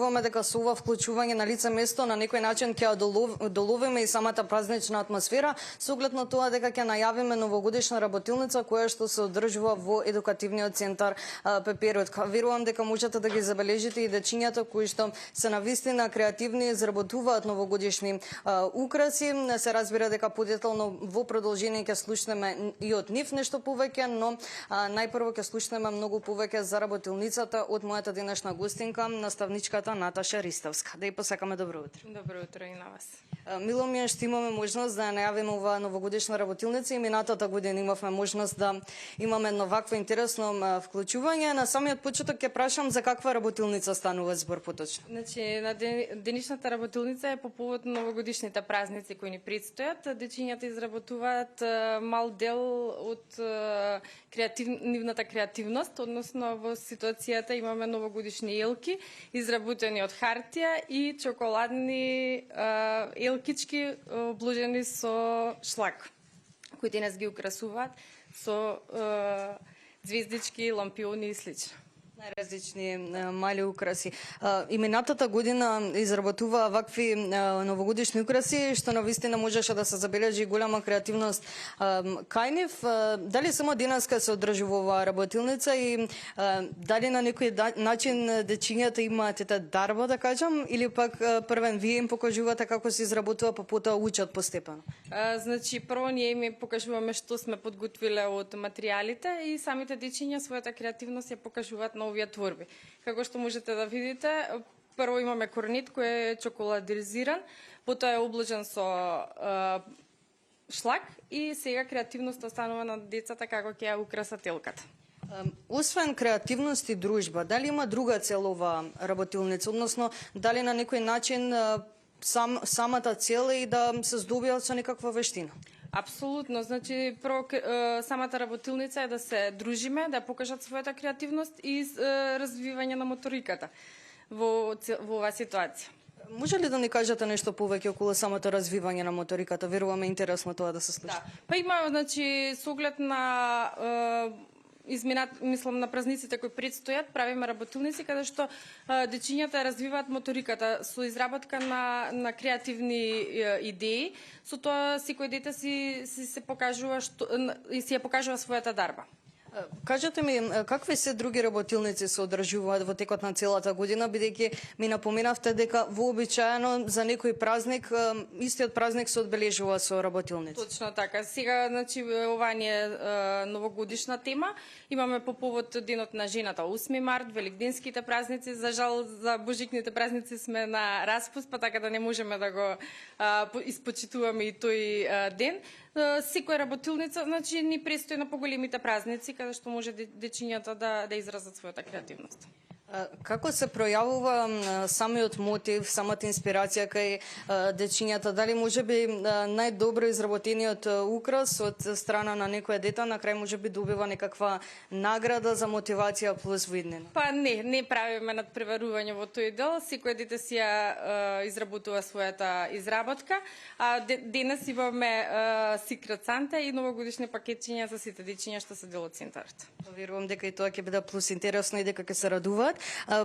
веруваме дека со ова вклучување на лице место на некој начин ќе одоловиме и самата празнична атмосфера, со оглед на тоа дека ќе најавиме новогодишна работилница која што се одржува во едукативниот центар Пеперутка. Верувам дека можете да ги забележите и дечињата кои што се навистина креативни, изработуваат новогодишни украси. Се разбира дека подетално во продолжение ќе слушнеме и од нив нешто повеќе, но најпрво ќе слушнеме многу повеќе за работилницата од мојата денешна гостинка, наставничката Наташа Ристовска. Да ја посакаме добро утро. Добро утро и на вас. Мило ми е што имаме можност да ја најавиме оваа новогодишна работилница и минатата година имавме можност да имаме едно вакво интересно вклучување. На самиот почеток ќе прашам за каква работилница станува збор поточно. Значи, на денешната работилница е по повод новогодишните празници кои ни предстојат. Дечињата изработуваат мал дел од нивната креативност, односно во ситуацијата имаме новогодишни елки, изработени од хартија и чоколадни елкички обложени со шлак, кои денес ги украсуваат со звездички, лампиони и слично. Најразлични мали украси. И минатата година изработуваа вакви новогодишни украси, што навистина можеше да се забележи голема креативност кај нив. Дали само денеска се одржува оваа работилница и дали на некој начин дечињата имаат ета дарба, да кажам, или пак првен вие им покажувате како се изработува, па потоа учат постепено? Значи, прво ние им покажуваме што сме подготвиле од материјалите и самите дечиња својата креативност ја покажуваат на овие творби. Како што можете да видите, прво имаме корнит кој е чоколадизиран, потоа е обложен со шлак и сега креативноста останува на децата како ќе ја украсат елката. Освен креативност и дружба, дали има друга цел ова работилница, односно дали на некој начин самата цел е и да се здобиат со некаква вештина? Апсолутно, значи самата работилница е да се дружиме, да покажат својата креативност и развивање на моториката во оваа ситуација. Може ли да ни кажете нешто повеќе околу самото развивање на моториката? Веруваме интересно тоа да се слуша. Да. Па има, значи, со оглед на мислам на празниците кои предстојат, правиме работилници каде што дечињата развиваат моториката со изработка на креативни идеи. Со тоа секој дете си се покажува и си ја покажува својата дарба. Кажете ми, какви се други работилници се одржуваат во текот на целата година, бидејќи ми напоменавте дека вообичаено за некој празник, истиот празник се одбележува со работилници. Точно така. Сега, значи, ова ни е новогодишна тема. Имаме по повод денот на жената 8 март, великденските празници. За жал, за божикните празници сме на распуст, па така да не можеме да го испочитуваме и тој ден. Секоја работилница, значи, ни престои на поголемите празници, каде што може дечињата да изразат својата креативност. Како се пројавува самиот мотив, самата инспирација кај дечињата? Дали може би најдобро изработениот украс од страна на некоја дете на крај може би добива некаква награда за мотивација плюс виднина? Па не правиме надпреварување во тој дел. Секој дете си ја изработува својата изработка. А денес имаме Secret Santa и новогодишни пакетчиња за сите дечиња што се дел од центарот. Верувам дека и тоа ќе биде плюс интересно и дека ќе се радуваат.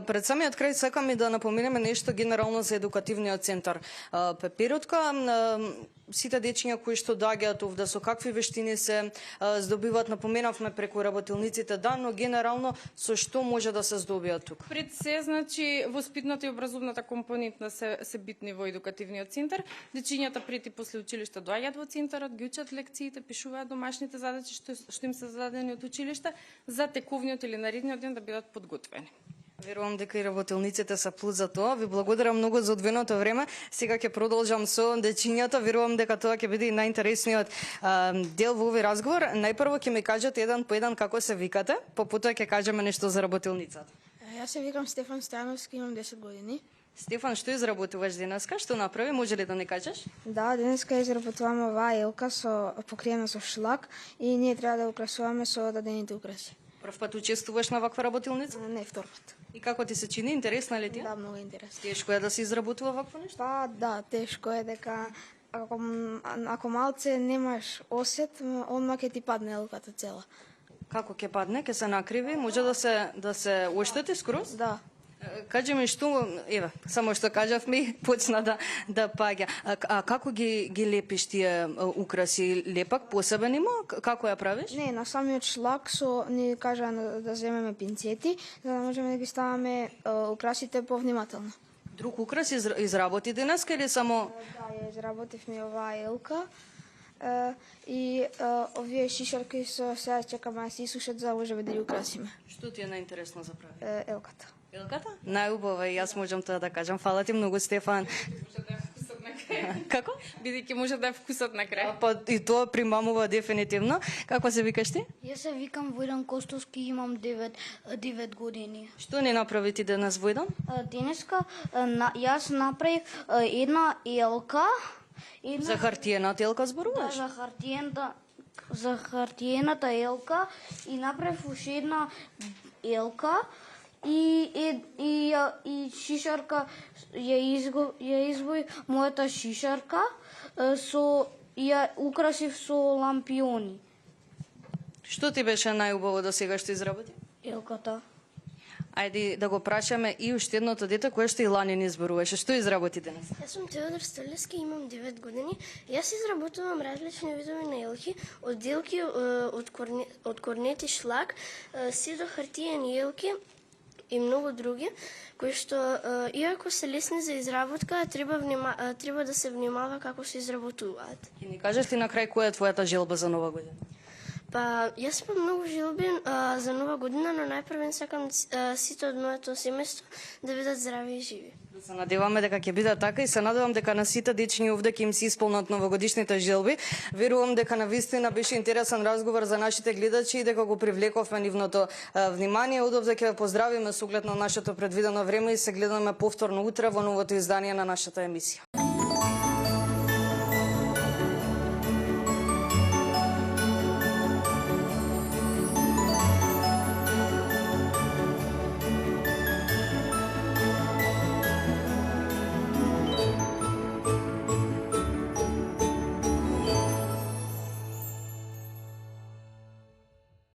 Пред самиот крај сакам и да напоменеме нешто генерално за едукативниот центар Пеперутка. Сите дечиња кои што доаѓаат овде, со какви вештини се здобиваат, напоменавме преку работилниците, да, но генерално со што може да се здобиат тука? Пред се, значи, воспитната и образовната компонента се битни во едукативниот центар. Дечињата пред и после училиште доаѓаат во центарот, ги учат лекциите, пишуваат домашните задачи што им се зададени од училиште, за тековниот или наредниот ден да бидат подготвени. Верувам дека и работилниците се плюс за тоа. Ви благодарам многу за одвоеното време. Сега ќе продолжам со дечињата. Верувам дека тоа ќе биде и најинтересниот дел во овој разговор. Најпрво ќе ми кажете еден по еден како се викате, па потоа ќе кажеме нешто за работилницата. Јас се викам Стефан Стојановски, имам 10 години. Стефан, што изработуваш денеска? Што направи? Може ли да не кажеш? Да, денеска изработуваме оваа елка покриена со шлак и ние треба да украсуваме со дадените украси. Прв пат учествуваш на ваква работилница? Не, втор пат. И како ти се чини? Интересна ли ти? Да, многу интересно. Тешко е да се изработува вакво нешто? Па да, тешко е дека ако малце немаш осет, одма ќе ти падне елката цела. Како ќе падне? Ќе се накриви? Може да се оштети скроз? Да. Кажи ми што, еве, само што кажавме, почна да паѓа. А како ги лепиш тие украси? Лепак посебен има? Како ја правиш? Не, на самиот шлак ни кажа да земеме пинцети, за да можеме да ги ставаме украсите повнимателно. Друг украс изработи денеска или само... Да, ја изработивме оваа елка и овие шишарки сега чекаме да се исушат за да можеме да ги украсиме. Што ти е најинтересно за прави? Елката. Елката? Најубава и јас можам тоа да кажам. Фала ти многу, Стефан. Може да е вкусот на крај. Како? Бидејќи може да е вкусот на крај. Па и тоа примамува дефинитивно. Како се викаш ти? Јас се викам Војдан Костовски, имам 9 години. Што не направи ти денес, Војдан? Денеска јас направив една елка, За хартиената елка зборуваш? за хартиената елка и направив уште една елка и шишарка ја избои мојата шишарка ја украсив со лампиони. Што ти беше најубаво до сега што изработи? Елката. Ајде да го прашаме и уште едното дете кое што и лани не изборуваше. Што изработи денес? Јас сум Теодор Столевски, имам 9 години. Јас изработувам различни видови на елки, од елки од корнет и шлак, се до хартиени елки и многу други, кои што иако се лесни за изработка, треба да се внимава како се изработуваат. И ни кажеш ли на крај која е твојата желба за нова година? Па, јас имам многу желби за нова година, но најпрвен сакам сите од моето семејство да бидат здрави и живи. Да се надеваме дека ќе биде така и се надевам дека на сите дечни овде ќе им се исполнат новогодишните желби. Верувам дека навистина беше интересен разговор за нашите гледачи и дека го привлековме нивното внимание. Удовде ќе ве поздравиме со оглед на нашето предвидено време и се гледаме повторно утре во новото издание на нашата емисија.